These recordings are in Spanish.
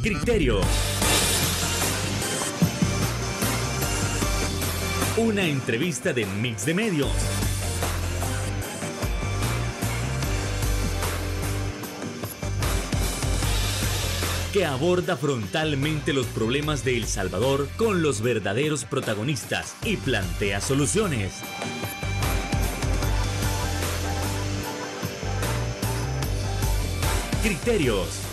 Criterio. Una entrevista de Mix de Medios. Que aborda frontalmente los problemas de El Salvador con los verdaderos protagonistas y plantea soluciones. Criterios.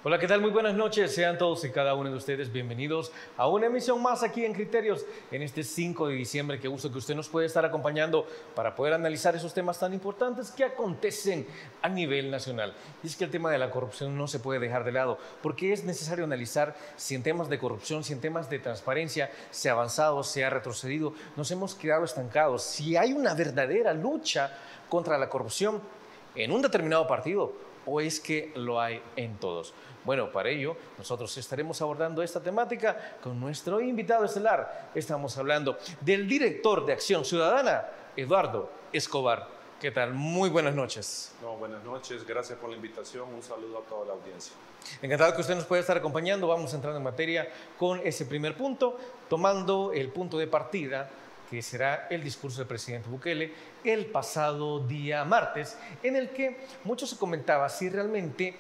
Hola, ¿qué tal? Muy buenas noches. Sean todos y cada uno de ustedes bienvenidos a una emisión más aquí en Criterios en este 5 de diciembre. Qué gusto que usted nos puede estar acompañando para poder analizar esos temas tan importantes que acontecen a nivel nacional. Y es que el tema de la corrupción no se puede dejar de lado, porque es necesario analizar si en temas de corrupción, si en temas de transparencia se ha avanzado, se ha retrocedido, nos hemos quedado estancados, si hay una verdadera lucha contra la corrupción en un determinado partido o es que lo hay en todos. Bueno, para ello, nosotros estaremos abordando esta temática con nuestro invitado estelar. Estamos hablando del director de Acción Ciudadana, Eduardo Escobar. ¿Qué tal? Muy buenas noches. No, buenas noches, gracias por la invitación, un saludo a toda la audiencia. Encantado que usted nos pueda estar acompañando. Vamos entrando en materia con ese primer punto, tomando el punto de partida que será el discurso del presidente Bukele el pasado día martes, en el que mucho se comentaba si realmente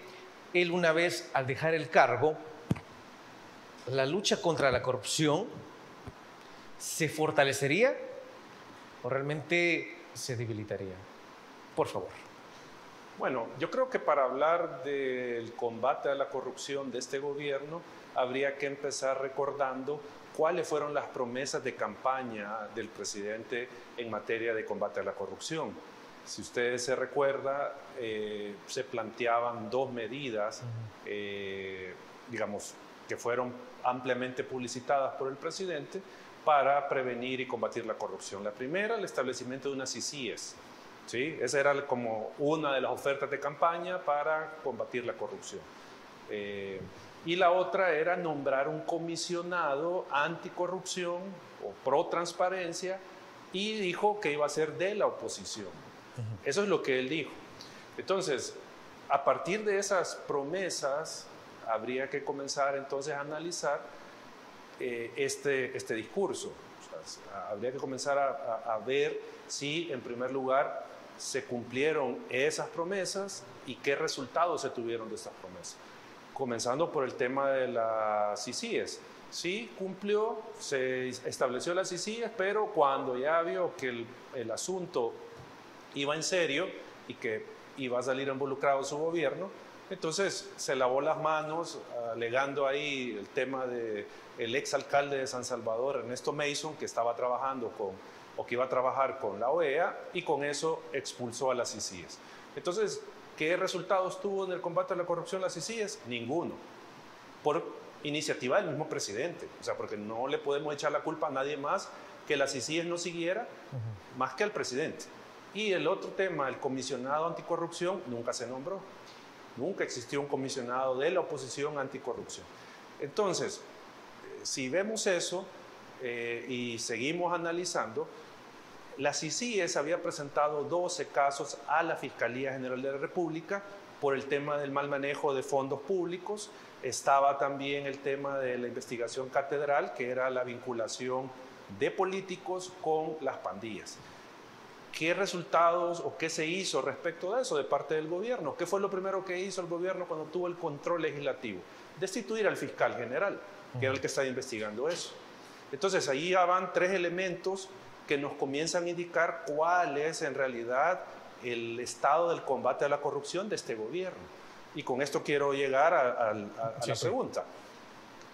él, una vez al dejar el cargo, la lucha contra la corrupción se fortalecería o realmente se debilitaría. Por favor. Bueno, yo creo que para hablar del combate a la corrupción de este gobierno, habría que empezar recordando cuáles fueron las promesas de campaña del presidente en materia de combate a la corrupción. Si ustedes se recuerdan, se planteaban dos medidas, digamos, que fueron ampliamente publicitadas por el presidente para prevenir y combatir la corrupción. La primera, el establecimiento de unas CICIES. ¿Sí? Esa era como una de las ofertas de campaña para combatir la corrupción. Y la otra era nombrar un comisionado anticorrupción o pro transparencia, y dijo que iba a ser de la oposición. Eso es lo que él dijo. Entonces, a partir de esas promesas, habría que comenzar entonces a analizar este discurso. O sea, habría que comenzar a ver si, en primer lugar, se cumplieron esas promesas y qué resultados se tuvieron de estas promesas. Comenzando por el tema de las CICIES. Sí, cumplió, se estableció las CICIES, pero cuando ya vio que el asunto iba en serio y que iba a salir involucrado su gobierno, entonces se lavó las manos, alegando ahí el tema del exalcalde de San Salvador, Ernesto Mason, que estaba trabajando que iba a trabajar con la OEA, y con eso expulsó a las CICIES. Entonces, ¿qué resultados tuvo en el combate a la corrupción las CICIES? Ninguno. Por iniciativa del mismo presidente. O sea, porque no le podemos echar la culpa a nadie más que las CICIES no siguiera, más que al presidente. Y el otro tema, el comisionado anticorrupción, nunca se nombró. Nunca existió un comisionado de la oposición anticorrupción. Entonces, si vemos eso y seguimos analizando, la CICIES había presentado 12 casos a la Fiscalía General de la República por el tema del mal manejo de fondos públicos. Estaba también el tema de la investigación catedral, que era la vinculación de políticos con las pandillas. ¿Qué resultados o qué se hizo respecto de eso de parte del gobierno? ¿Qué fue lo primero que hizo el gobierno cuando tuvo el control legislativo? Destituir al fiscal general, que era el que estaba investigando eso. Entonces, ahí ya van tres elementos que nos comienzan a indicar cuál es en realidad el estado del combate a la corrupción de este gobierno. Y con esto quiero llegar a la pregunta.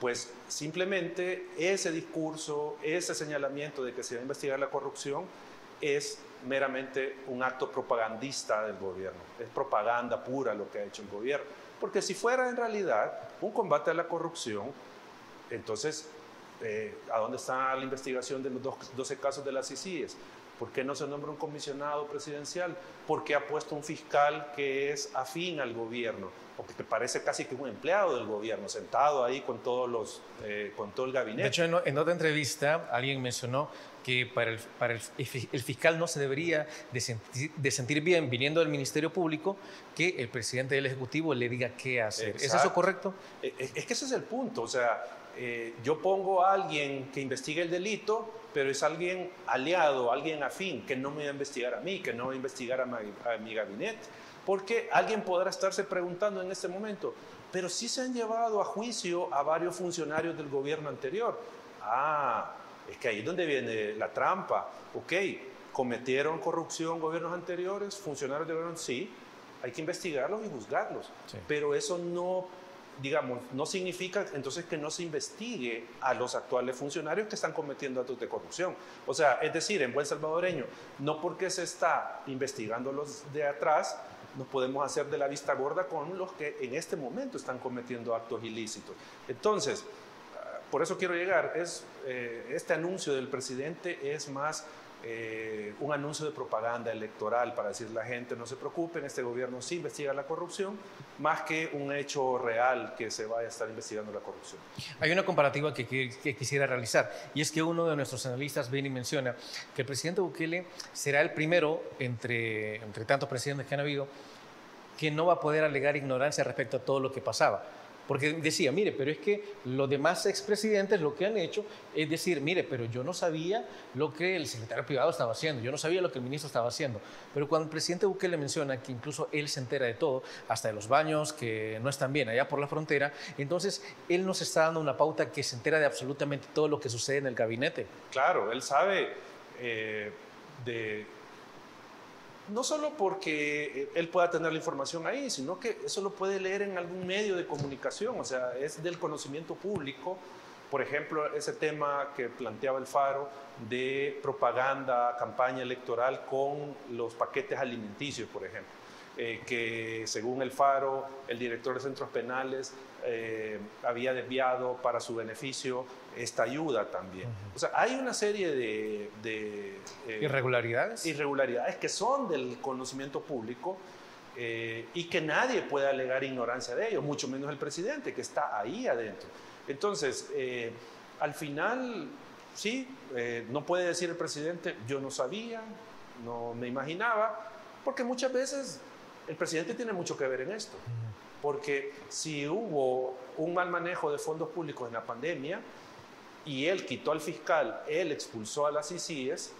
Pues simplemente ese discurso, ese señalamiento de que se va a investigar la corrupción es meramente un acto propagandista del gobierno. Es propaganda pura lo que ha hecho el gobierno. Porque si fuera en realidad un combate a la corrupción, entonces, ¿a dónde está la investigación de los 12 casos de las CICIES? ¿Por qué no se nombra un comisionado presidencial? ¿Por qué ha puesto un fiscal que es afín al gobierno? o que te parece casi que un empleado del gobierno, sentado ahí con con todo el gabinete. De hecho, en otra entrevista alguien mencionó que para el fiscal no se debería de sentir bien viniendo del Ministerio Público que el presidente del Ejecutivo le diga qué hacer. Exacto. ¿Es eso correcto? Es que ese es el punto. O sea, yo pongo a alguien que investigue el delito, pero es alguien aliado, alguien afín, que no me va a investigar a mí, que no va a investigar a mi gabinete. Porque alguien podrá estarse preguntando en este momento, pero sí se han llevado a juicio a varios funcionarios del gobierno anterior. Ah, es que ahí es donde viene la trampa. Ok, ¿cometieron corrupción gobiernos anteriores, funcionarios de gobierno? Sí, hay que investigarlos y juzgarlos. Sí. Pero eso no, digamos, no significa entonces que no se investigue a los actuales funcionarios que están cometiendo actos de corrupción. O sea, es decir, en buen salvadoreño, no porque se está investigando los de atrás, nos podemos hacer de la vista gorda con los que en este momento están cometiendo actos ilícitos. Entonces, por eso quiero llegar, este anuncio del presidente es más un anuncio de propaganda electoral para decirle a la gente no se preocupen, este gobierno sí investiga la corrupción, más que un hecho real que se vaya a estar investigando la corrupción. Hay una comparativa que quisiera realizar, y es que uno de nuestros analistas viene y menciona que el presidente Bukele será el primero entre tantos presidentes que han habido que no va a poder alegar ignorancia respecto a todo lo que pasaba. Porque decía, mire, pero es que los demás expresidentes lo que han hecho es decir, mire, pero yo no sabía lo que el secretario privado estaba haciendo, yo no sabía lo que el ministro estaba haciendo. Pero cuando el presidente Bukele menciona que incluso él se entera de todo, hasta de los baños que no están bien allá por la frontera, entonces él nos está dando una pauta que se entera de absolutamente todo lo que sucede en el gabinete. Claro, él sabe no solo porque él pueda tener la información ahí, sino que eso lo puede leer en algún medio de comunicación, o sea, es del conocimiento público. Por ejemplo, ese tema que planteaba el Faro de propaganda, campaña electoral con los paquetes alimenticios, por ejemplo, que según el Faro, el director de centros penales había desviado para su beneficio esta ayuda también. O sea, hay una serie de irregularidades que son del conocimiento público y que nadie puede alegar ignorancia de ellos, mucho menos el presidente que está ahí adentro. Entonces, al final, sí, no puede decir el presidente, yo no sabía, no me imaginaba, porque muchas veces el presidente tiene mucho que ver en esto. Porque si hubo un mal manejo de fondos públicos en la pandemia y él quitó al fiscal, él expulsó a las ICIES,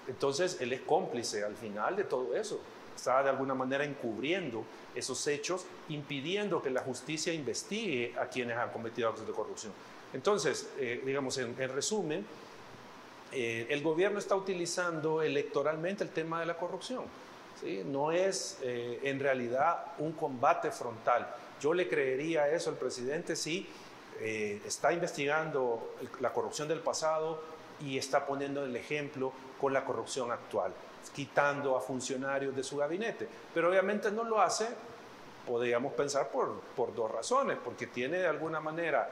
entonces él es cómplice al final de todo eso. Está de alguna manera encubriendo esos hechos, impidiendo que la justicia investigue a quienes han cometido actos de corrupción. Entonces, digamos, en resumen, el gobierno está utilizando electoralmente el tema de la corrupción. ¿Sí? No es en realidad un combate frontal. Yo le creería eso al presidente si está investigando la corrupción del pasado y está poniendo el ejemplo con la corrupción actual, quitando a funcionarios de su gabinete. Pero obviamente no lo hace, podríamos pensar, por dos razones, porque tiene de alguna manera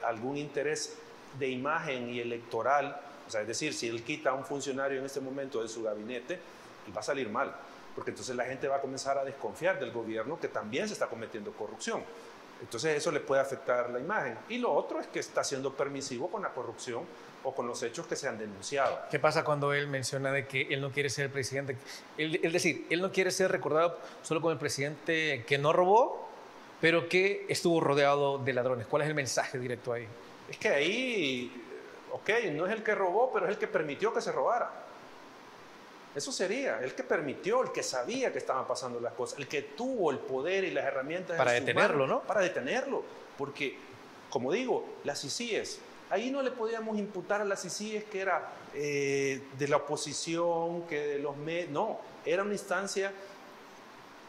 algún interés de imagen y electoral. O sea, es decir, si él quita a un funcionario en este momento de su gabinete, él va a salir mal, porque entonces la gente va a comenzar a desconfiar del gobierno que también se está cometiendo corrupción. Entonces eso le puede afectar la imagen. Y lo otro es que está siendo permisivo con la corrupción o con los hechos que se han denunciado. ¿Qué pasa cuando él menciona de que él no quiere ser el presidente? Es decir, él no quiere ser recordado solo como el presidente que no robó, pero que estuvo rodeado de ladrones. ¿Cuál es el mensaje directo ahí? Es que ahí, ok, no es el que robó, pero es el que permitió que se robara. Eso sería, el que permitió, el que sabía que estaban pasando las cosas, el que tuvo el poder y las herramientas para detenerlo, ¿no? Para detenerlo, porque, como digo, las ICIES, ahí no le podíamos imputar a las ICIES que era de la oposición, que de los medios, no, era una instancia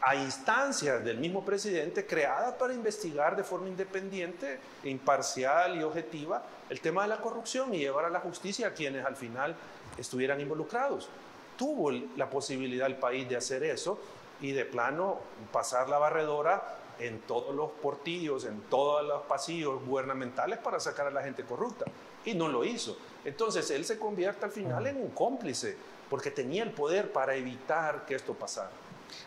a instancias del mismo presidente creada para investigar de forma independiente, imparcial y objetiva el tema de la corrupción y llevar a la justicia a quienes al final estuvieran involucrados. Tuvo la posibilidad el país de hacer eso y de plano pasar la barredora en todos los portillos, en todos los pasillos gubernamentales para sacar a la gente corrupta. Y no lo hizo. Entonces él se convierte al final en un cómplice, porque tenía el poder para evitar que esto pasara.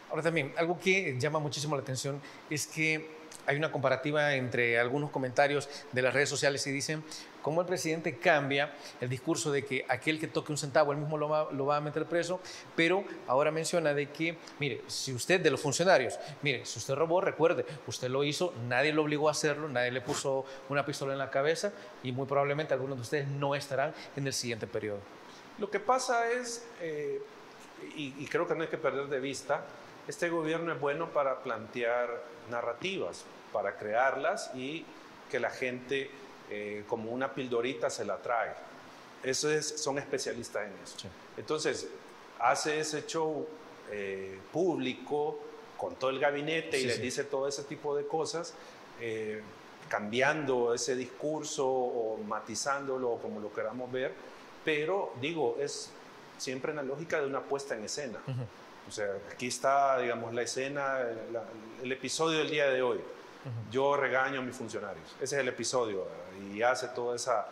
Ahora también, algo que llama muchísimo la atención es que hay una comparativa entre algunos comentarios de las redes sociales y dicen cómo el presidente cambia el discurso de que aquel que toque un centavo, él mismo lo va a meter preso, pero ahora menciona de que, mire, si usted, de los funcionarios, mire, si usted robó, recuerde, usted lo hizo, nadie lo obligó a hacerlo, nadie le puso una pistola en la cabeza y muy probablemente algunos de ustedes no estarán en el siguiente periodo. Lo que pasa es, y creo que no hay que perder de vista, este gobierno es bueno para plantear narrativas, para crearlas y que la gente, como una pildorita, se la trae. Son especialistas en eso. Sí. Entonces, hace ese show público con todo el gabinete y les dice todo ese tipo de cosas, cambiando ese discurso o matizándolo, como lo queramos ver, pero digo, es siempre en la lógica de una puesta en escena. O sea, aquí está, digamos, la escena, el episodio del día de hoy. Yo regaño a mis funcionarios. Ese es el episodio, y hace toda esa,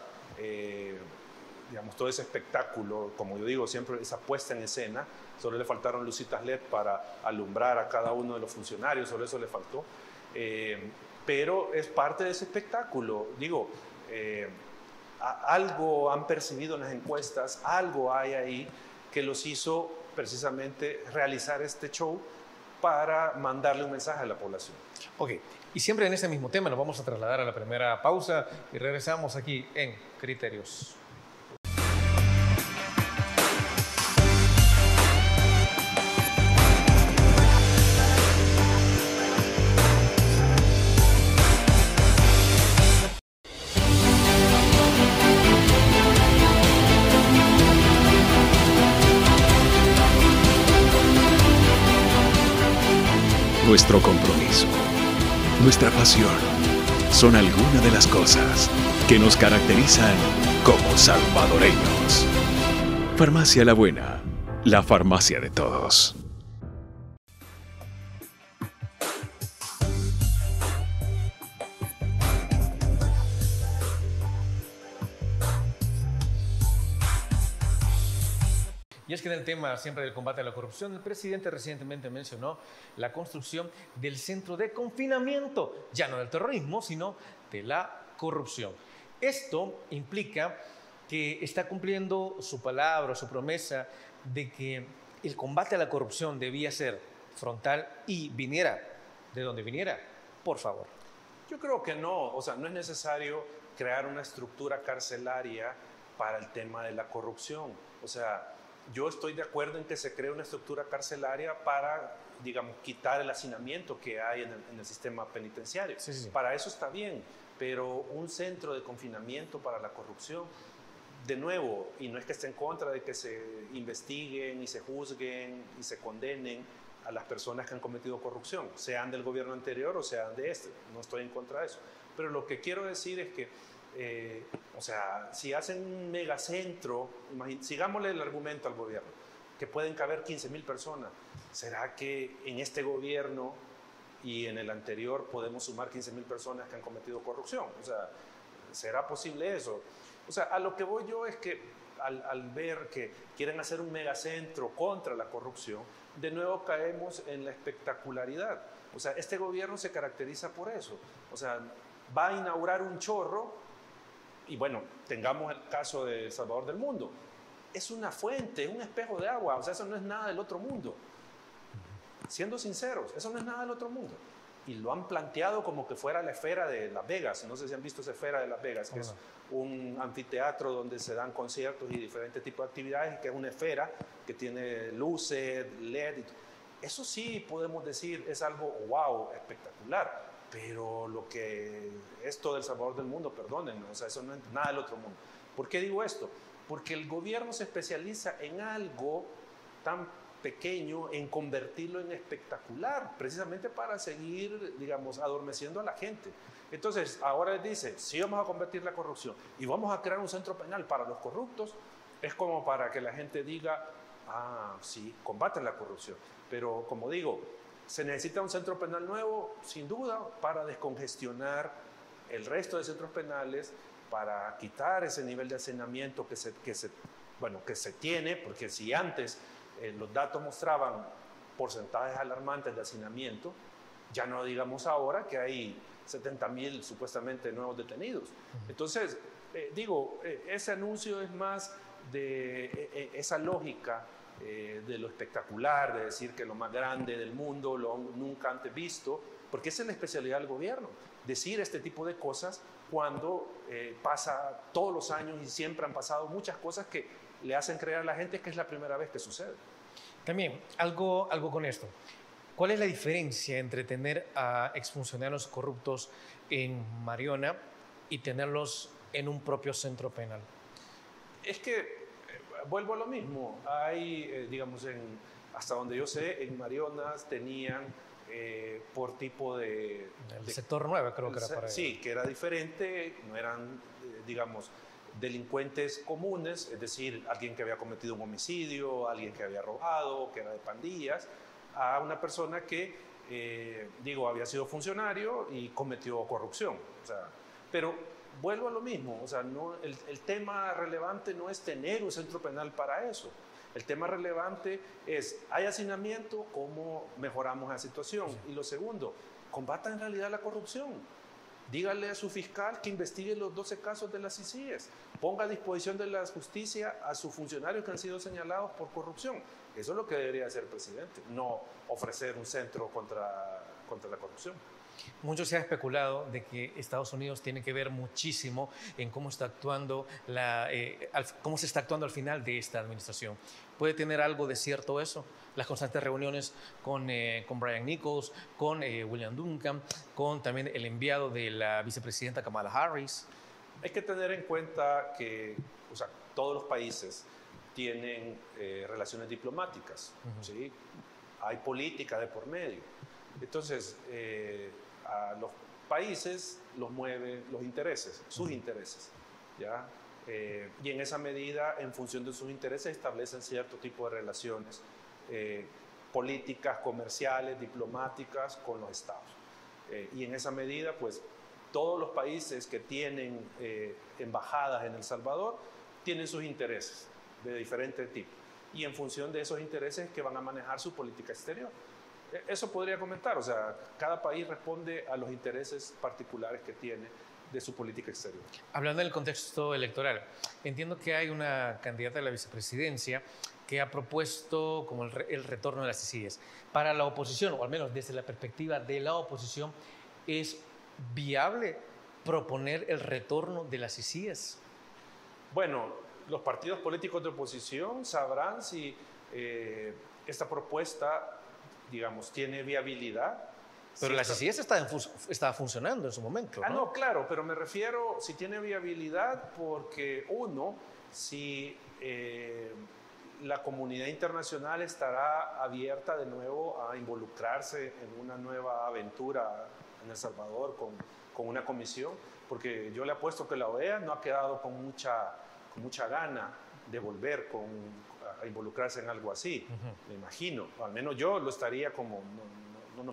digamos, todo ese espectáculo, como yo digo, siempre esa puesta en escena. Solo le faltaron lucitas LED para alumbrar a cada uno de los funcionarios, solo eso le faltó. Pero es parte de ese espectáculo. Digo, algo han percibido en las encuestas, algo hay ahí que los hizo precisamente realizar este show para mandarle un mensaje a la población. Ok, y siempre en ese mismo tema nos vamos a trasladar a la primera pausa y regresamos aquí en Criterios. Nuestro compromiso, nuestra pasión, son algunas de las cosas que nos caracterizan como salvadoreños. Farmacia La Buena, la farmacia de todos. Y es que en el tema siempre del combate a la corrupción, el presidente recientemente mencionó la construcción del centro de confinamiento, ya no del terrorismo, sino de la corrupción. Esto implica que está cumpliendo su palabra, su promesa de que el combate a la corrupción debía ser frontal y viniera de donde viniera, por favor. Yo creo que no, o sea, no es necesario crear una estructura carcelaria para el tema de la corrupción. O sea, yo estoy de acuerdo en que se cree una estructura carcelaria para, digamos, quitar el hacinamiento que hay en el sistema penitenciario. Sí, sí. Para eso está bien, pero un centro de confinamiento para la corrupción, de nuevo, y no es que esté en contra de que se investiguen y se juzguen y se condenen a las personas que han cometido corrupción, sean del gobierno anterior o sean de este, no estoy en contra de eso. Pero lo que quiero decir es que o sea, si hacen un megacentro, sigámosle el argumento al gobierno, que pueden caber 15,000 personas, ¿será que en este gobierno y en el anterior podemos sumar 15,000 personas que han cometido corrupción? O sea, ¿será posible eso? O sea, a lo que voy yo es que al ver que quieren hacer un megacentro contra la corrupción, de nuevo caemos en la espectacularidad. O sea, este gobierno se caracteriza por eso. O sea, va a inaugurar un chorro. Y bueno, tengamos el caso de Salvador del Mundo. Es una fuente, es un espejo de agua. O sea, eso no es nada del otro mundo. Siendo sinceros, eso no es nada del otro mundo. Y lo han planteado como que fuera la esfera de Las Vegas. No sé si han visto esa esfera de Las Vegas, que es un anfiteatro donde se dan conciertos y diferentes tipos de actividades, que es una esfera que tiene luces, LED. Eso sí podemos decir es algo wow, espectacular. Pero lo que esto del Salvador del Mundo, perdónenme, o sea, eso no es nada del otro mundo. ¿Por qué digo esto? Porque el gobierno se especializa en algo tan pequeño, en convertirlo en espectacular, precisamente para seguir, digamos, adormeciendo a la gente. Entonces, ahora dice, sí vamos a convertir la corrupción y vamos a crear un centro penal para los corruptos, es como para que la gente diga, ah, sí, combaten la corrupción. Pero, como digo, ¿se necesita un centro penal nuevo? Sin duda, para descongestionar el resto de centros penales, para quitar ese nivel de hacinamiento que se tiene, porque si antes los datos mostraban porcentajes alarmantes de hacinamiento, ya no digamos ahora que hay 70.000 supuestamente nuevos detenidos. Entonces, ese anuncio es más de esa lógica de lo espectacular, de decir que lo más grande del mundo, lo nunca antes visto, porque esa es la especialidad del gobierno, decir este tipo de cosas cuando pasa todos los años y siempre han pasado muchas cosas que le hacen creer a la gente que es la primera vez que sucede. También, algo con esto. ¿Cuál es la diferencia entre tener a exfuncionarios corruptos en Mariona y tenerlos en un propio centro penal? Es que vuelvo a lo mismo. Hay, digamos, hasta donde yo sé, en Marionas tenían por tipo de... El sector 9 creo que era para ellos. Sí, que era diferente, no eran, digamos, delincuentes comunes, es decir, alguien que había cometido un homicidio, alguien que había robado, que era de pandillas, a una persona que, había sido funcionario y cometió corrupción. O sea, pero vuelvo a lo mismo, o sea, el tema relevante no es tener un centro penal para eso. El tema relevante es, ¿hay hacinamiento? ¿Cómo mejoramos la situación? Sí. Y lo segundo, combata en realidad la corrupción. Dígale a su fiscal que investigue los 12 casos de las CICIES. Ponga a disposición de la justicia a sus funcionarios que han sido señalados por corrupción. Eso es lo que debería hacer el presidente, no ofrecer un centro contra la corrupción. Mucho se ha especulado de que Estados Unidos tiene que ver muchísimo en cómo se está actuando al final de esta administración. ¿Puede tener algo de cierto eso? Las constantes reuniones con Brian Nichols, con William Duncan, con también el enviado de la vicepresidenta Kamala Harris. Hay que tener en cuenta que todos los países tienen relaciones diplomáticas, ¿sí? Hay política de por medio. Entonces, a los países los mueven los intereses, sus intereses, ¿ya? Y en esa medida, en función de sus intereses, establecen cierto tipo de relaciones políticas, comerciales, diplomáticas con los estados. Y en esa medida, pues, todos los países que tienen embajadas en El Salvador tienen sus intereses de diferente tipo. Y en función de esos intereses que van a manejar su política exterior. Eso podría comentar, o sea, cada país responde a los intereses particulares que tiene de su política exterior. Hablando del contexto electoral, entiendo que hay una candidata a la vicepresidencia que ha propuesto como el retorno de las CICIES. Para la oposición, o al menos desde la perspectiva de la oposición, ¿es viable proponer el retorno de las CICIES? Bueno, los partidos políticos de oposición sabrán si esta propuesta, digamos, tiene viabilidad. Pero la CICIES estaba funcionando en su momento, ¿no? No, claro, pero me refiero si tiene viabilidad porque, uno, si la comunidad internacional estará abierta de nuevo a involucrarse en una nueva aventura en El Salvador con una comisión, porque yo le apuesto que la OEA no ha quedado con mucha gana de volver a involucrarse en algo así, me imagino. O al menos yo lo estaría como...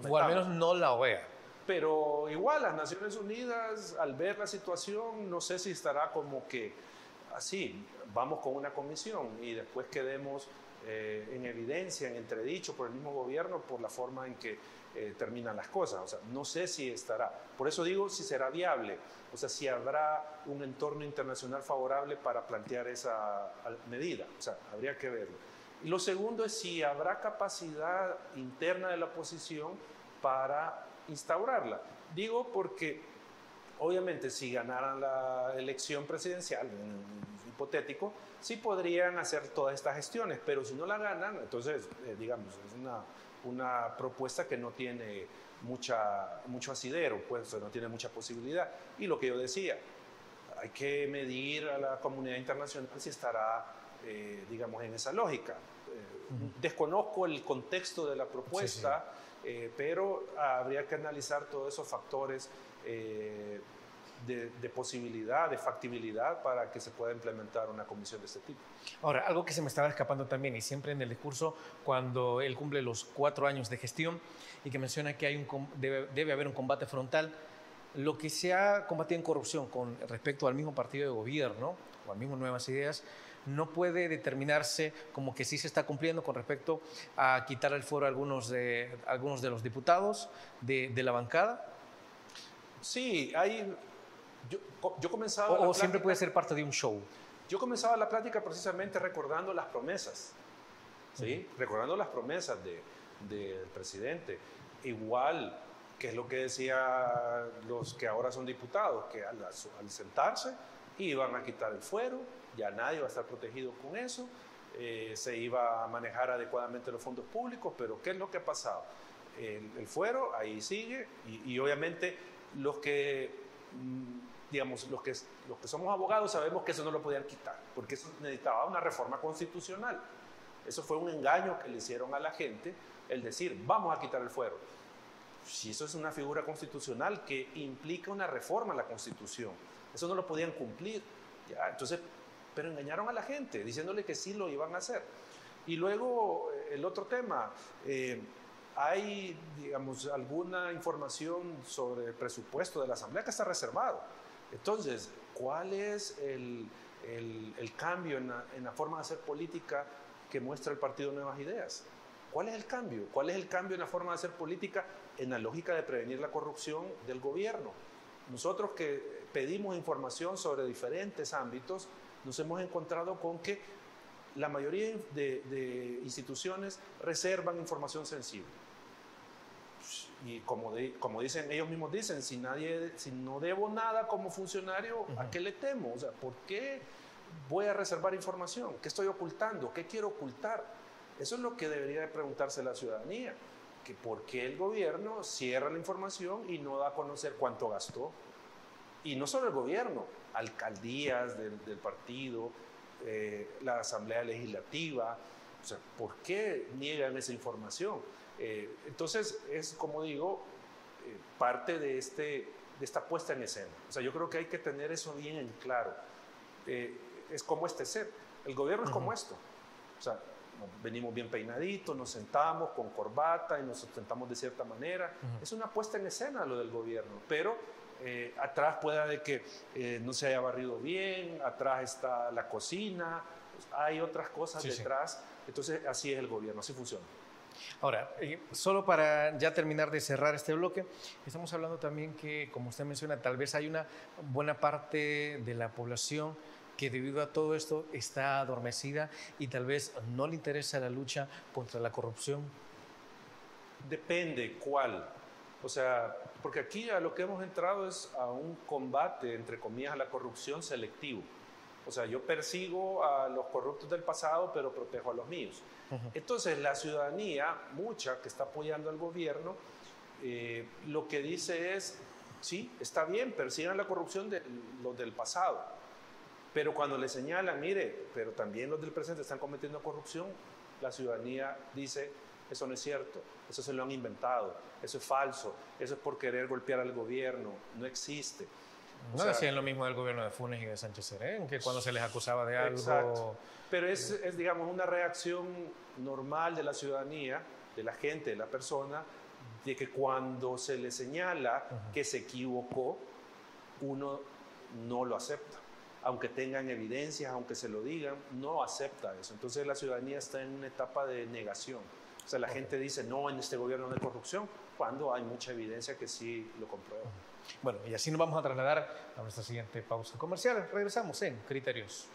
o al menos no la OEA. Pero igual las Naciones Unidas, al ver la situación, no sé si estará como que así, vamos con una comisión y después quedemos en evidencia, en entredicho por el mismo gobierno por la forma en que terminan las cosas. O sea, no sé si estará. Por eso digo si será viable, o sea, si habrá un entorno internacional favorable para plantear esa medida. O sea, habría que verlo. Y lo segundo es si habrá capacidad interna de la oposición para instaurarla. Digo porque, obviamente, si ganaran la elección presidencial, hipotético, sí podrían hacer todas estas gestiones, pero si no la ganan, entonces, digamos, es una propuesta que no tiene mucho asidero, pues no tiene mucha posibilidad. Y lo que yo decía, hay que medir a la comunidad internacional si estará, digamos, en esa lógica. Desconozco el contexto de la propuesta, pero habría que analizar todos esos factores de posibilidad, de factibilidad para que se pueda implementar una comisión de este tipo. Ahora, algo que se me estaba escapando también, y siempre en el discurso, cuando él cumple los 4 años de gestión y que menciona que debe haber un combate frontal, lo que se ha combatido en corrupción con respecto al mismo partido de gobierno o al mismo Nuevas Ideas, no puede determinarse como que sí se está cumpliendo con respecto a quitar el fuero a algunos de los diputados de la bancada? Sí, yo comenzaba O siempre puede ser parte de un show. Yo comenzaba la plática precisamente recordando las promesas, ¿sí? Recordando las promesas del presidente. Igual, que es lo que decía los que ahora son diputados, que al sentarse iban a quitar el fuero, ya nadie va a estar protegido con eso, se iba a manejar adecuadamente los fondos públicos, pero ¿qué es lo que ha pasado? El fuero ahí sigue y obviamente los que, digamos, los que somos abogados sabemos que eso no lo podían quitar, porque eso necesitaba una reforma constitucional. Eso fue un engaño que le hicieron a la gente, el decir, vamos a quitar el fuero. Si eso es una figura constitucional que implica una reforma a la Constitución, eso no lo podían cumplir. ¿Ya? Entonces, pero engañaron a la gente, diciéndole que sí lo iban a hacer. Y luego, el otro tema, hay, digamos, alguna información sobre el presupuesto de la Asamblea que está reservado. Entonces, ¿cuál es el cambio en la forma de hacer política que muestra el Partido Nuevas Ideas? ¿Cuál es el cambio? ¿Cuál es el cambio en la forma de hacer política en la lógica de prevenir la corrupción del gobierno? Nosotros que pedimos información sobre diferentes ámbitos, nos hemos encontrado con que la mayoría de instituciones reservan información sensible. Y como dicen, ellos mismos dicen, si no debo nada como funcionario, ¿a qué le temo? O sea, ¿por qué voy a reservar información? ¿Qué estoy ocultando? ¿Qué quiero ocultar? Eso es lo que debería de preguntarse la ciudadanía, que por qué el gobierno cierra la información y no da a conocer cuánto gastó. Y no solo el gobierno, alcaldías del partido, la Asamblea Legislativa, o sea, ¿por qué niegan esa información? Entonces, es como digo, parte de esta puesta en escena. O sea, yo creo que hay que tener eso bien en claro. Es como este set, el gobierno es como esto. O sea, venimos bien peinaditos, nos sentamos con corbata y nos sentamos de cierta manera. Es una puesta en escena lo del gobierno, pero atrás pueda de que no se haya barrido bien, atrás está la cocina, hay otras cosas detrás. Entonces, así es el gobierno, así funciona. Ahora, solo para ya terminar de cerrar este bloque, estamos hablando también que, como usted menciona, tal vez hay una buena parte de la población que debido a todo esto está adormecida y tal vez no le interesa la lucha contra la corrupción. Depende cuál. O sea, porque aquí a lo que hemos entrado es a un combate, entre comillas, a la corrupción selectivo. O sea, yo persigo a los corruptos del pasado, pero protejo a los míos. Entonces, la ciudadanía, mucha que está apoyando al gobierno, lo que dice es, sí, está bien, persigan la corrupción de los del pasado. Pero cuando le señalan, mire, pero también los del presente están cometiendo corrupción, la ciudadanía dice, eso no es cierto, eso se lo han inventado, eso es falso, eso es por querer golpear al gobierno, no existe. No decían lo mismo del gobierno de Funes y de Sánchez Serén, que cuando se les acusaba de algo... Exacto. Pero es, digamos, una reacción normal de la ciudadanía, de la gente, de la persona, de que cuando se le señala que se equivocó, uno no lo acepta. Aunque tengan evidencias, aunque se lo digan, no acepta eso. Entonces la ciudadanía está en una etapa de negación. O sea, la gente dice, no, en este gobierno no hay corrupción, cuando hay mucha evidencia que sí lo comprueba. Bueno, y así nos vamos a trasladar a nuestra siguiente pausa comercial. Regresamos en Criterios.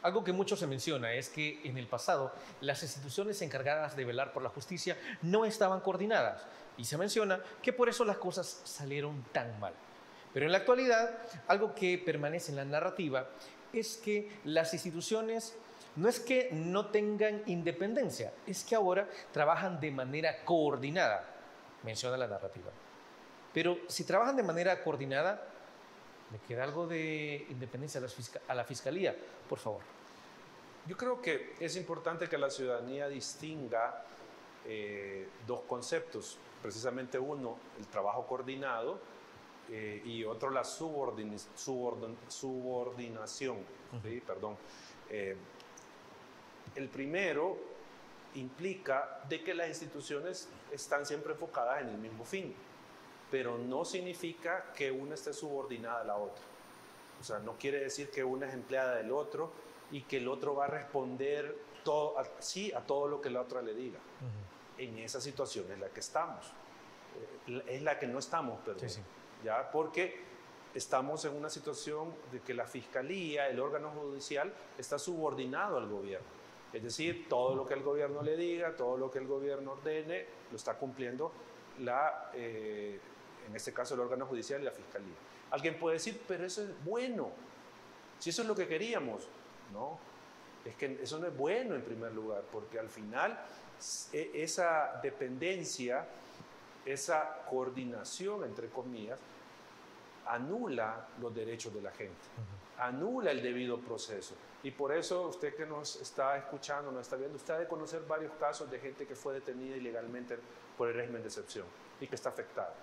Algo que mucho se menciona es que en el pasado las instituciones encargadas de velar por la justicia no estaban coordinadas y se menciona que por eso las cosas salieron tan mal. Pero en la actualidad, algo que permanece en la narrativa es que las instituciones no es que no tengan independencia, es que ahora trabajan de manera coordinada, menciona la narrativa. Pero si trabajan de manera coordinada, ¿le queda algo de independencia a la Fiscalía? Por favor. Yo creo que es importante que la ciudadanía distinga dos conceptos, precisamente uno, el trabajo coordinado, y otro, la subordinación. ¿Sí? Perdón. El primero implica de que las instituciones están siempre enfocadas en el mismo fin, pero no significa que una esté subordinada a la otra. O sea, no quiere decir que una es empleada del otro y que el otro va a responder sí a todo lo que la otra le diga. En esa situación es la que estamos. Es la que no estamos, perdón. Sí. ¿Ya? Porque estamos en una situación de que la Fiscalía, el órgano judicial, está subordinado al gobierno. Es decir, todo lo que el gobierno le diga, todo lo que el gobierno ordene, lo está cumpliendo en este caso el órgano judicial y la Fiscalía. Alguien puede decir, pero eso es bueno, si eso es lo que queríamos. No, es que eso no es bueno en primer lugar, porque al final esa dependencia, esa coordinación, entre comillas, anula los derechos de la gente, anula el debido proceso. Y por eso usted que nos está escuchando, nos está viendo, usted ha de conocer varios casos de gente que fue detenida ilegalmente por el régimen de excepción y que está afectada.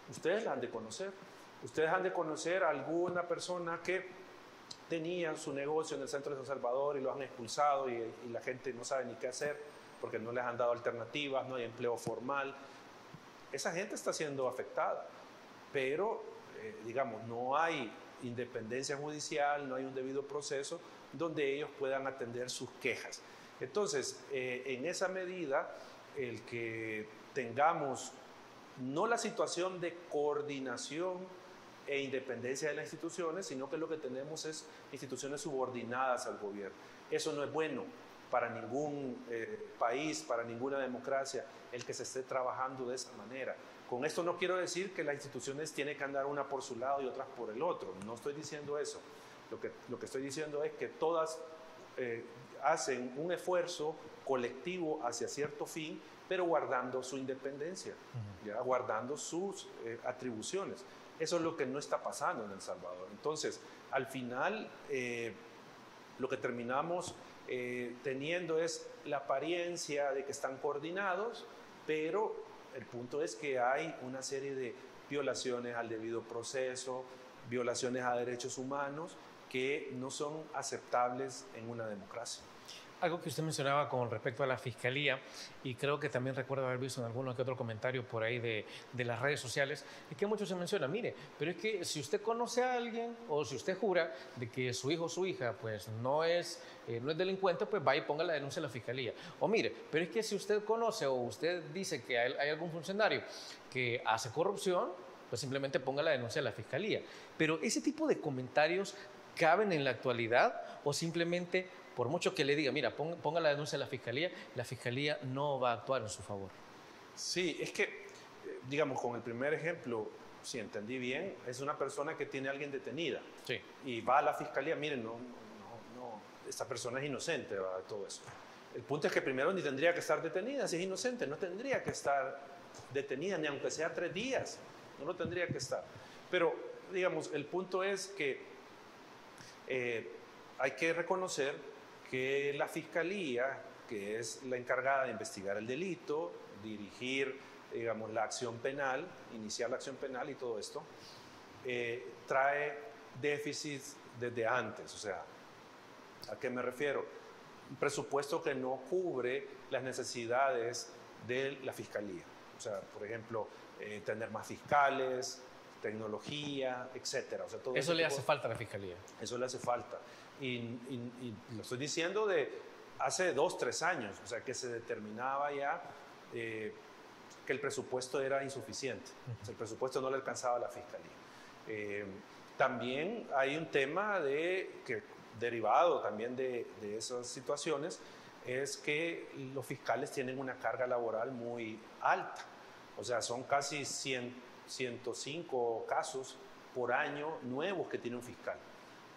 Ustedes la han de conocer. Ustedes han de conocer a alguna persona que tenía su negocio en el centro de San Salvador y lo han expulsado y la gente no sabe ni qué hacer porque no les han dado alternativas, no hay empleo formal. Esa gente está siendo afectada, pero digamos, no hay independencia judicial, no hay un debido proceso donde ellos puedan atender sus quejas. Entonces, en esa medida, el que tengamos no la situación de coordinación e independencia de las instituciones, sino que lo que tenemos es instituciones subordinadas al gobierno. Eso no es bueno para ningún país, para ninguna democracia, el que se esté trabajando de esa manera. Con esto no quiero decir que las instituciones tienen que andar una por su lado y otras por el otro. No estoy diciendo eso. Lo que estoy diciendo es que todas hacen un esfuerzo colectivo hacia cierto fin, pero guardando su independencia, ¿ya? Guardando sus atribuciones. Eso es lo que no está pasando en El Salvador. Entonces, al final, lo que terminamos teniendo es la apariencia de que están coordinados, pero el punto es que hay una serie de violaciones al debido proceso, violaciones a derechos humanos que no son aceptables en una democracia. Algo que usted mencionaba con respecto a la Fiscalía, y creo que también recuerdo haber visto en alguno que otro comentario por ahí de las redes sociales, es que mucho se menciona, mire, pero es que si usted conoce a alguien o si usted jura de que su hijo o su hija pues no es delincuente, pues vaya y ponga la denuncia a la Fiscalía. O mire, pero es que si usted conoce o usted dice que hay algún funcionario que hace corrupción, pues simplemente ponga la denuncia a la Fiscalía. Pero ese tipo de comentarios caben en la actualidad o simplemente, por mucho que le diga, mira, ponga la denuncia a la Fiscalía no va a actuar en su favor? Sí, es que, digamos, con el primer ejemplo, si entendí bien, es una persona que tiene a alguien detenida. Sí. Y va a la Fiscalía, miren, no, esta persona es inocente, ¿verdad? Todo eso. El punto es que primero ni tendría que estar detenida, si es inocente, no tendría que estar detenida, ni aunque sea 3 días, no lo tendría que estar. Pero, digamos, el punto es que hay que reconocer que la Fiscalía, que es la encargada de investigar el delito, dirigir, digamos, la acción penal, iniciar la acción penal y todo esto, trae déficits desde antes. O sea, ¿a qué me refiero? Un presupuesto que no cubre las necesidades de la Fiscalía. O sea, por ejemplo, tener más fiscales, tecnología, etcétera. O sea, todo eso le hace falta a la Fiscalía. Eso le hace falta. Y lo estoy diciendo de hace 2, 3 años, o sea, que se determinaba ya que el presupuesto era insuficiente. O sea, el presupuesto no le alcanzaba a la Fiscalía. También hay un tema que derivado también de esas situaciones, es que los fiscales tienen una carga laboral muy alta. O sea, son casi 105 casos por año nuevos que tiene un fiscal.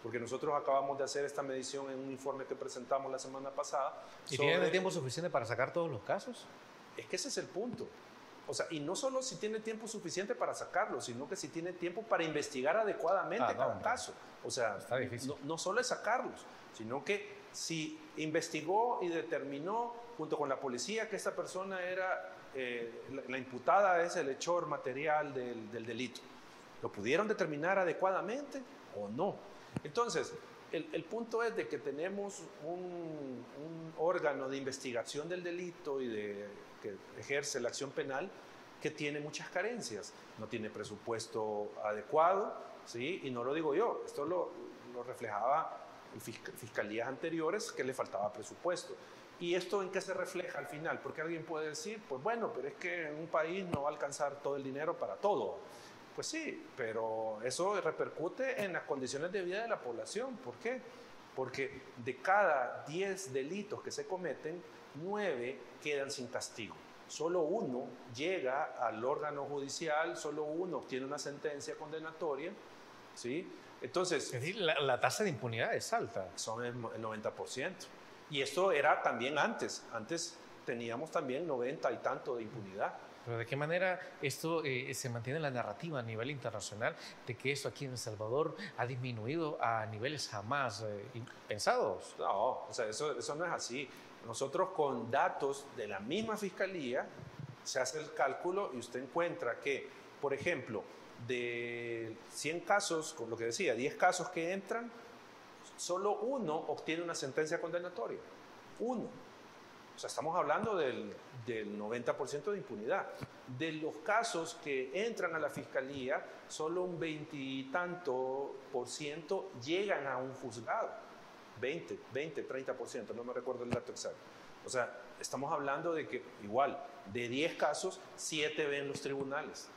Porque nosotros acabamos de hacer esta medición en un informe que presentamos la semana pasada. ¿Y tienen el tiempo suficiente para sacar todos los casos? Es que ese es el punto. O sea, y no solo si tiene tiempo suficiente para sacarlo, sino que si tiene tiempo para investigar adecuadamente cada caso. O sea, está difícil. No solo es sacarlos, sino que si investigó y determinó junto con la policía que esta persona era, la imputada es el hechor material del delito. ¿Lo pudieron determinar adecuadamente o no? Entonces, el punto es de que tenemos un órgano de investigación del delito y que ejerce la acción penal que tiene muchas carencias. No tiene presupuesto adecuado, ¿sí? Y no lo digo yo, esto lo reflejaba fiscalías anteriores que le faltaba presupuesto. ¿Y esto en qué se refleja al final? Porque alguien puede decir, pues bueno, pero es que en un país no va a alcanzar todo el dinero para todo. Pues sí, pero eso repercute en las condiciones de vida de la población. ¿Por qué? Porque de cada 10 delitos que se cometen, 9 quedan sin castigo. Solo 1 llega al órgano judicial, solo 1 obtiene una sentencia condenatoria, ¿sí? Entonces, es decir, la tasa de impunidad es alta. Son el 90%. Y esto era también antes. Antes teníamos también 90 y tanto de impunidad. Pero ¿de qué manera esto se mantiene en la narrativa a nivel internacional de que esto aquí en El Salvador ha disminuido a niveles jamás pensados? No, o sea, eso no es así. Nosotros con datos de la misma fiscalía se hace el cálculo y usted encuentra que, por ejemplo, de 100 casos, con lo que decía, 10 casos que entran, solo 1 obtiene una sentencia condenatoria. 1. O sea, estamos hablando del 90% de impunidad. De los casos que entran a la fiscalía, solo un 20 y tanto % llegan a un juzgado. 20, 30%, no me recuerdo el dato exacto. O sea, estamos hablando de que igual, de 10 casos, 7 ven los tribunales.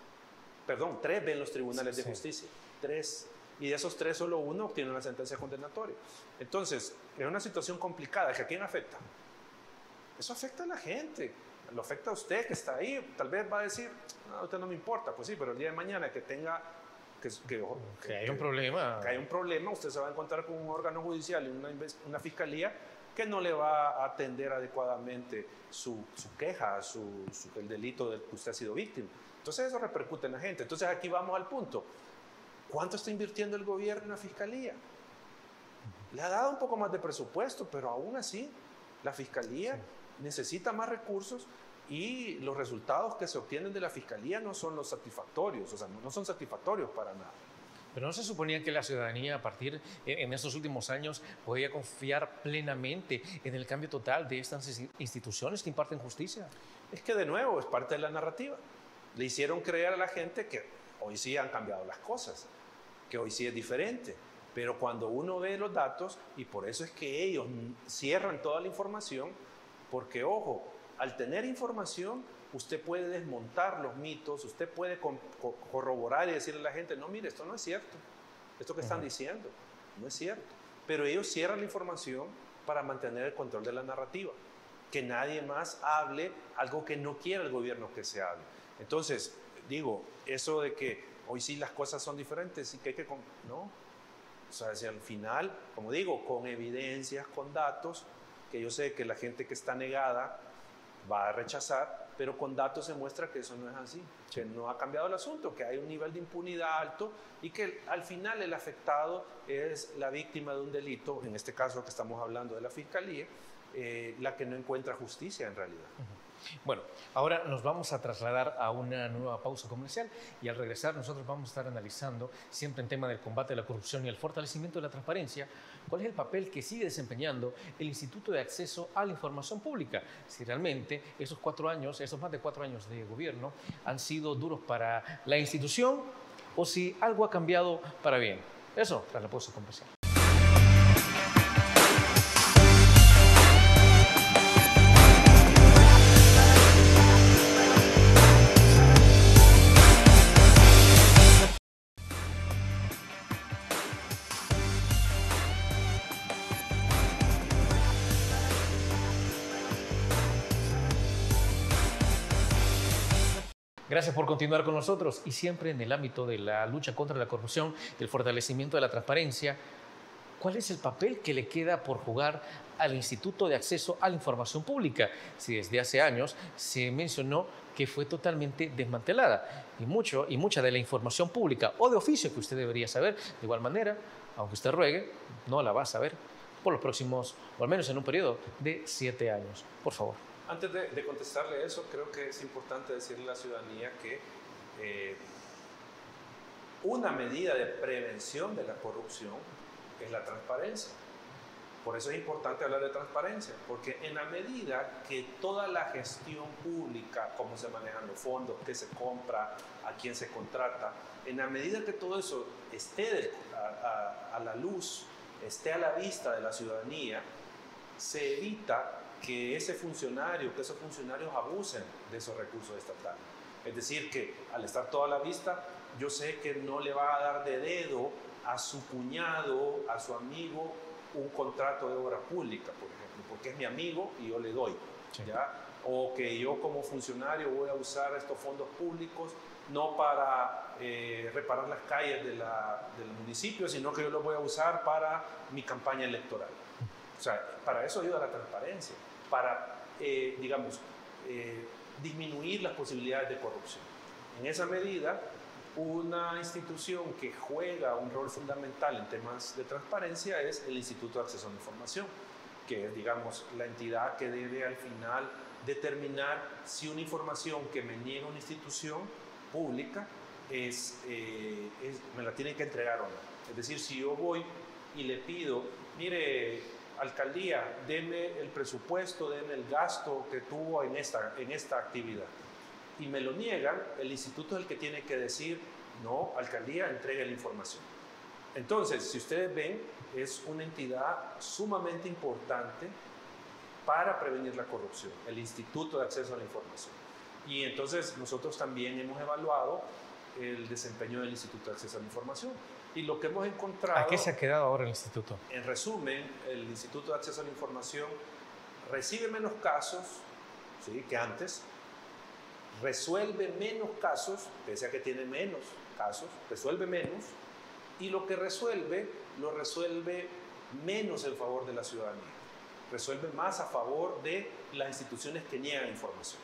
Perdón, 3 ven los tribunales de justicia. 3. Y de esos 3, solo 1 obtiene una sentencia condenatoria. Entonces, es una situación complicada. ¿Que a quién afecta? Eso afecta a la gente. Lo afecta a usted que está ahí. Tal vez va a decir, no, a usted no me importa. Pues sí, pero el día de mañana que tenga... Que hay un problema. Que hay un problema, usted se va a encontrar con un órgano judicial y una fiscalía que no le va a atender adecuadamente su queja, el delito del que usted ha sido víctima. Entonces eso repercute en la gente. Entonces aquí vamos al punto. ¿Cuánto está invirtiendo el gobierno en la fiscalía? Le ha dado un poco más de presupuesto, pero aún así la fiscalía necesita más recursos y los resultados que se obtienen de la fiscalía no son los satisfactorios, o sea, no son satisfactorios para nada. Pero ¿no se suponía que la ciudadanía a partir en estos últimos años podía confiar plenamente en el cambio total de estas instituciones que imparten justicia? Es que de nuevo es parte de la narrativa. Le hicieron creer a la gente que hoy sí han cambiado las cosas, que hoy sí es diferente. Pero cuando uno ve los datos, y por eso es que ellos cierran toda la información, porque ojo, al tener información, usted puede desmontar los mitos, usted puede corroborar y decirle a la gente, no, mire, esto no es cierto, esto que están diciendo no es cierto. Pero ellos cierran la información para mantener el control de la narrativa, que nadie más hable algo que no quiere el gobierno que se hable. Entonces, digo, eso de que hoy sí las cosas son diferentes y que hay que... No, o sea, si al final, como digo, con evidencias, con datos, que yo sé que la gente que está negada va a rechazar, pero con datos se muestra que eso no es así, que no ha cambiado el asunto, que hay un nivel de impunidad alto y que al final el afectado es la víctima de un delito, en este caso que estamos hablando de la fiscalía, la que no encuentra justicia en realidad. Bueno, ahora nos vamos a trasladar a una nueva pausa comercial y al regresar nosotros vamos a estar analizando, siempre en tema del combate a la corrupción y el fortalecimiento de la transparencia, cuál es el papel que sigue desempeñando el Instituto de Acceso a la Información Pública. Si realmente esos más de 4 años de gobierno han sido duros para la institución o si algo ha cambiado para bien. Eso tras la pausa comercial. Gracias por continuar con nosotros y siempre en el ámbito de la lucha contra la corrupción, el fortalecimiento de la transparencia. ¿Cuál es el papel que le queda por jugar al Instituto de Acceso a la Información Pública? Si desde hace años se mencionó que fue totalmente desmantelada y mucha de la información pública o de oficio que usted debería saber, de igual manera, aunque usted ruegue, no la va a saber. por los próximos, o al menos en un periodo de 7 años. Por favor. Antes de contestarle eso, creo que es importante decirle a la ciudadanía que una medida de prevención de la corrupción es la transparencia. Por eso es importante hablar de transparencia, porque en la medida que toda la gestión pública, cómo se manejan los fondos, qué se compra, a quién se contrata, en la medida que todo eso esté a la luz, esté a la vista de la ciudadanía, se evita que esos funcionarios abusen de esos recursos estatales. Es decir, que al estar todo a la vista, yo sé que no le va a dar de dedo a su cuñado, a su amigo, un contrato de obra pública, por ejemplo, porque es mi amigo y yo le doy, sí. ¿Ya? O que yo como funcionario voy a usar estos fondos públicos no para reparar las calles del municipio, sino que yo los voy a usar para mi campaña electoral. O sea, para eso ayuda la transparencia, para, disminuir las posibilidades de corrupción. En esa medida, una institución que juega un rol fundamental en temas de transparencia es el Instituto de Acceso a la Información, que es, digamos, la entidad que debe al final determinar si una información que me niega una institución pública me la tienen que entregar o no. Es decir, si yo voy y le pido, mire, alcaldía, deme el presupuesto, deme el gasto que tuvo en esta actividad, y me lo niegan, el instituto es el que tiene que decir, no, alcaldía, entregue la información. Entonces, si ustedes ven, es una entidad sumamente importante para prevenir la corrupción, el Instituto de Acceso a la Información. Y entonces nosotros también hemos evaluado el desempeño del Instituto de Acceso a la Información. Y lo que hemos encontrado... ¿A qué se ha quedado ahora el instituto? En resumen, el Instituto de Acceso a la Información recibe menos casos, ¿sí?, que antes, resuelve menos casos, pese a que tiene menos casos, resuelve menos, y lo que resuelve, lo resuelve menos en favor de la ciudadanía, resuelve más a favor de las instituciones que niegan información.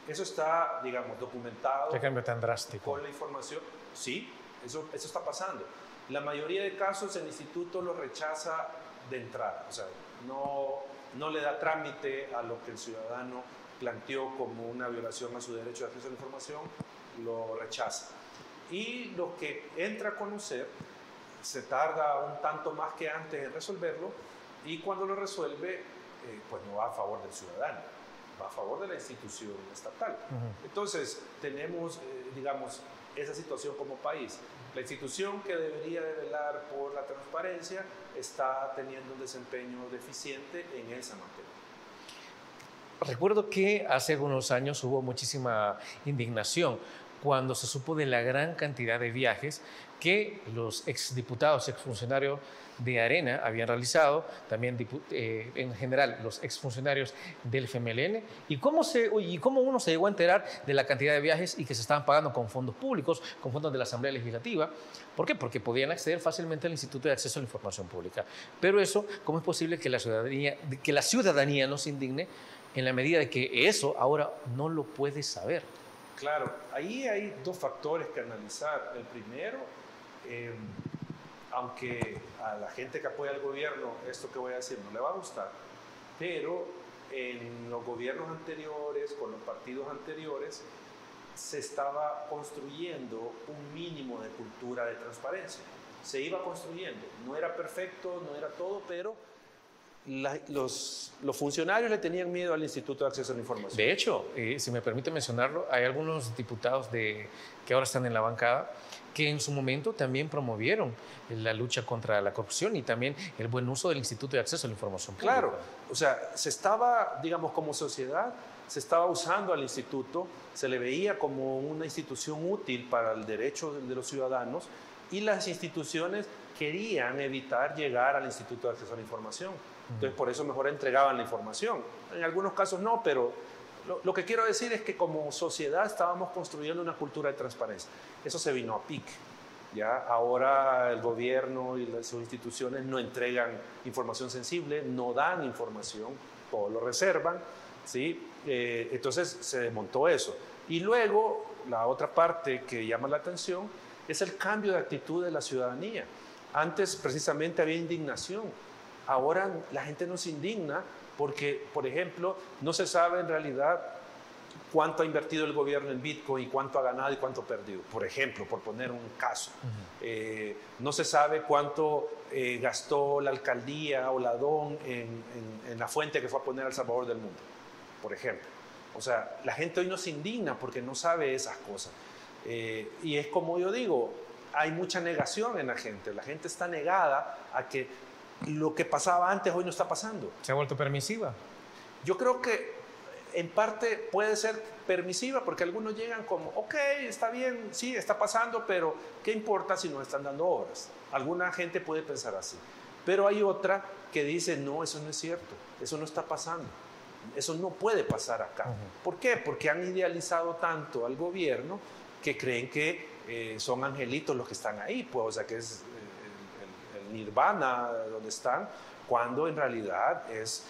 Eso está, digamos, documentado. ¿Qué cambio tan drástico? Con la información, sí, eso está pasando. La mayoría de casos el instituto lo rechaza de entrada, o sea, no le da trámite a lo que el ciudadano planteó como una violación a su derecho de acceso a la información, lo rechaza. Y lo que entra a conocer se tarda un tanto más que antes en resolverlo, y cuando lo resuelve, pues no va a favor del ciudadano, va a favor de la institución estatal. Entonces, tenemos, digamos, esa situación como país. La institución que debería de velar por la transparencia está teniendo un desempeño deficiente en esa materia. Recuerdo que hace algunos años hubo muchísima indignación cuando se supo de la gran cantidad de viajes que los exdiputados, exfuncionarios de Arena habían realizado, también en general los exfuncionarios del FMLN, y cómo uno se llegó a enterar de la cantidad de viajes y que se estaban pagando con fondos públicos, con fondos de la Asamblea Legislativa. ¿Por qué? Porque podían acceder fácilmente al Instituto de Acceso a la Información Pública. Pero eso, ¿cómo es posible que la ciudadanía no se indigne en la medida de que eso ahora no lo puede saber? Claro, ahí hay dos factores que analizar. El primero, aunque a la gente que apoya al gobierno esto que voy a decir no le va a gustar, pero en los gobiernos anteriores, con los partidos anteriores, se estaba construyendo un mínimo de cultura de transparencia. Se iba construyendo. No era perfecto, no era todo, pero los funcionarios le tenían miedo al Instituto de Acceso a la Información. De hecho, si me permite mencionarlo, hay algunos diputados que ahora están en la bancada que en su momento también promovieron la lucha contra la corrupción y también el buen uso del Instituto de Acceso a la Información Pública. Claro, o sea, se estaba, digamos, como sociedad, se estaba usando al instituto, se le veía como una institución útil para el derecho de los ciudadanos, y las instituciones querían evitar llegar al Instituto de Acceso a la Información. Entonces, por eso mejor entregaban la información. En algunos casos no, pero lo que quiero decir es que como sociedad estábamos construyendo una cultura de transparencia. Eso se vino a pique. ¿Ya? Ahora el gobierno y sus instituciones no entregan información sensible, no dan información, todo lo reservan, ¿sí? Entonces se desmontó eso. Y luego, la otra parte que llama la atención es el cambio de actitud de la ciudadanía. Antes precisamente había indignación ahora la gente no se indigna porque, por ejemplo, no se sabe en realidad cuánto ha invertido el gobierno en Bitcoin y cuánto ha ganado y cuánto ha perdido, por ejemplo, por poner un caso. No se sabe cuánto gastó la alcaldía o la DON en la fuente que fue a poner al Salvador del mundo, por ejemplo. O sea, la gente hoy no se indigna porque no sabe esas cosas. Y es como yo digo, hay mucha negación en la gente está negada a que lo que pasaba antes hoy no está pasando. ¿Se ha vuelto permisiva? Yo creo que en parte puede ser permisiva porque algunos llegan como, ok, está bien, sí, está pasando, pero ¿qué importa si nos están dando obras? Alguna gente puede pensar así. Pero hay otra que dice, no, eso no es cierto, eso no está pasando, eso no puede pasar acá. ¿Por qué? Porque han idealizado tanto al gobierno que creen que son angelitos los que están ahí, pues, o sea, que es el nirvana donde están, cuando en realidad es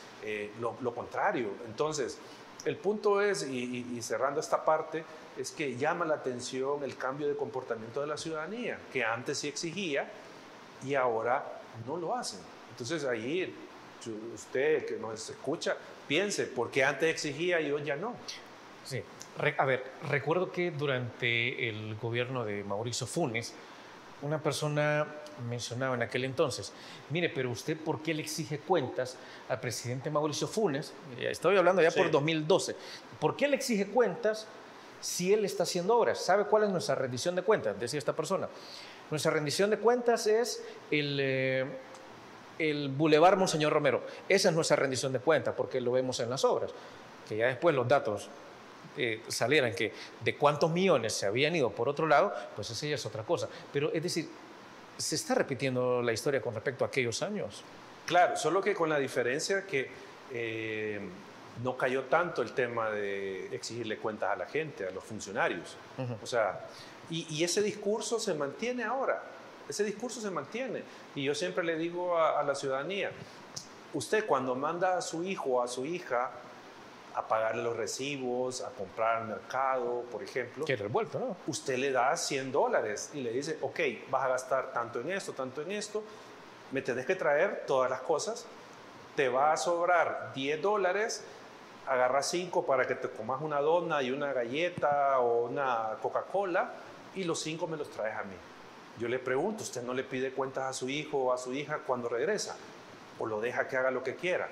lo contrario. Entonces, el punto es, y cerrando esta parte, es que llama la atención el cambio de comportamiento de la ciudadanía, que antes sí exigía y ahora no lo hacen. Entonces ahí, usted que nos escucha, piense, ¿por qué antes exigía y hoy ya no? Sí. A ver, recuerdo que durante el gobierno de Mauricio Funes, una persona mencionaba en aquel entonces, mire, pero usted, ¿por qué le exige cuentas al presidente Mauricio Funes? Estoy hablando ya por 2012. ¿Por qué le exige cuentas si él está haciendo obras? ¿Sabe cuál es nuestra rendición de cuentas? Decía esta persona. Nuestra rendición de cuentas es el Boulevard Monseñor Romero. Esa es nuestra rendición de cuentas, porque lo vemos en las obras. Que ya después los datos salieran que de cuántos millones se habían ido por otro lado, pues esa ya es otra cosa. Pero es decir, ¿se está repitiendo la historia con respecto a aquellos años? Claro, solo que con la diferencia que no cayó tanto el tema de exigirle cuentas a la gente, a los funcionarios. O sea, y ese discurso se mantiene ahora, ese discurso se mantiene. Y yo siempre le digo a la ciudadanía, usted cuando manda a su hijo o a su hija a pagarle los recibos, a comprar al mercado, por ejemplo. Qué revuelto, ¿no? Usted le da $100 y le dice, ok, vas a gastar tanto en esto, me tenés que traer todas las cosas, te va a sobrar $10, agarra 5 para que te comas una dona y una galleta o una Coca-Cola y los 5 me los traes a mí. Yo le pregunto, ¿usted no le pide cuentas a su hijo o a su hija cuando regresa? ¿O lo deja que haga lo que quiera?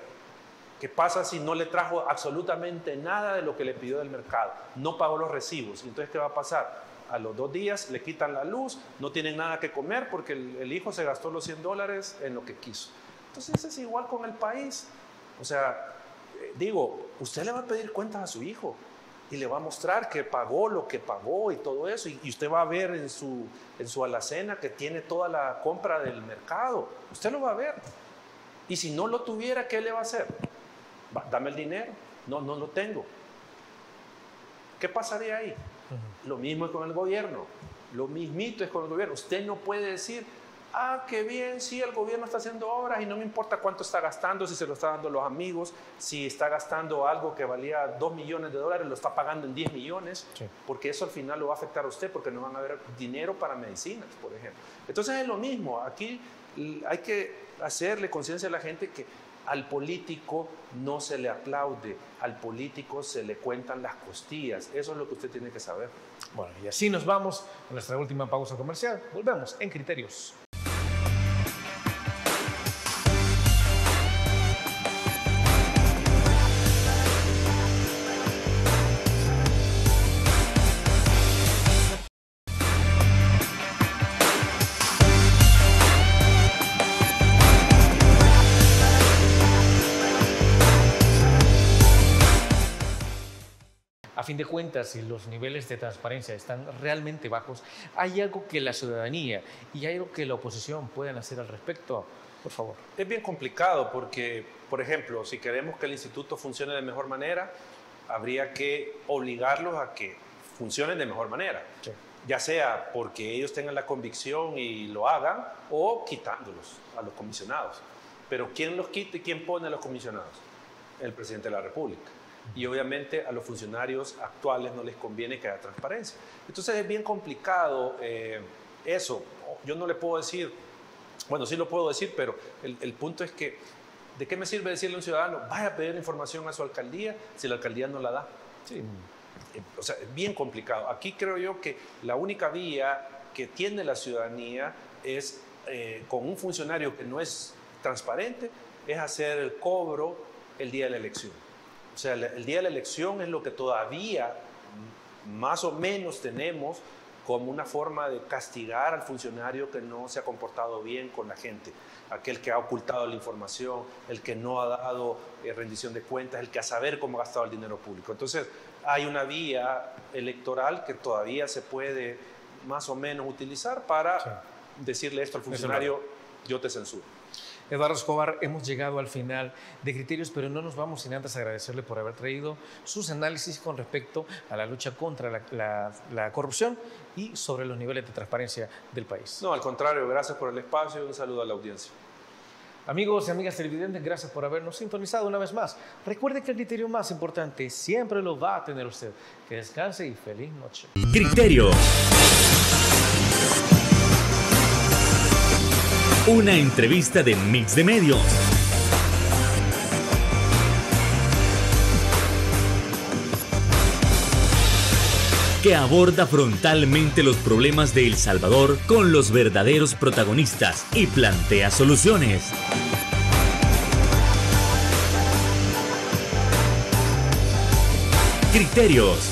¿Qué pasa si no le trajo absolutamente nada de lo que le pidió del mercado? No pagó los recibos. Entonces, ¿qué va a pasar? A los 2 días le quitan la luz, no tienen nada que comer porque el hijo se gastó los $100 en lo que quiso. Entonces, es igual con el país. O sea, digo, usted le va a pedir cuentas a su hijo y le va a mostrar que pagó lo que pagó y todo eso. Y usted va a ver en su alacena que tiene toda la compra del mercado. Usted lo va a ver. Y si no lo tuviera, ¿qué le va a hacer? Dame el dinero. No lo tengo. ¿Qué pasaría ahí? Lo mismo es con el gobierno. Lo mismito es con el gobierno. Usted no puede decir, qué bien, sí, el gobierno está haciendo obras y no me importa cuánto está gastando, si se lo está dando a los amigos, si está gastando algo que valía $2 millones, lo está pagando en 10 millones, sí. Porque eso al final lo va a afectar a usted porque no van a haber dinero para medicinas, por ejemplo. Entonces es lo mismo. Aquí hay que hacerle conciencia a la gente que al político no se le aplaude, al político se le cuentan las costillas. Eso es lo que usted tiene que saber. Bueno, y así nos vamos a nuestra última pausa comercial. Volvemos en Criterios. A fin de cuentas, si los niveles de transparencia están realmente bajos, ¿hay algo que la ciudadanía y hay algo que la oposición puedan hacer al respecto? Por favor. Es bien complicado porque, por ejemplo, si queremos que el instituto funcione de mejor manera, habría que obligarlos a que funcionen de mejor manera. Sí. Ya sea porque ellos tengan la convicción y lo hagan o quitándolos a los comisionados. Pero ¿quién los quita y quién pone a los comisionados? El presidente de la República. Y obviamente a los funcionarios actuales no les conviene que haya transparencia. Entonces es bien complicado eso. Yo no le puedo decir, bueno, sí lo puedo decir, pero el punto es que ¿De qué me sirve decirle a un ciudadano, vaya a pedir información a su alcaldía si la alcaldía no la da? Sí. O sea, es bien complicado. Aquí creo yo que la única vía que tiene la ciudadanía es, con un funcionario que no es transparente, es hacer el cobro el día de la elección. O sea, el día de la elección es lo que todavía más o menos tenemos como una forma de castigar al funcionario que no se ha comportado bien con la gente, aquel que ha ocultado la información, el que no ha dado rendición de cuentas, el que a saber cómo ha gastado el dinero público. Entonces, hay una vía electoral que todavía se puede más o menos utilizar para decirle esto al funcionario, yo te censuro. Eduardo Escobar, hemos llegado al final de Criterios, pero no nos vamos sin antes agradecerle por haber traído sus análisis con respecto a la lucha contra la corrupción y sobre los niveles de transparencia del país. No, al contrario, gracias por el espacio y un saludo a la audiencia. Amigos y amigas televidentes, gracias por habernos sintonizado una vez más. Recuerde que el criterio más importante siempre lo va a tener usted. Que descanse y feliz noche. Criterio. Una entrevista de Mix de Medios. Que aborda frontalmente los problemas de El Salvador con los verdaderos protagonistas y plantea soluciones. Criterios.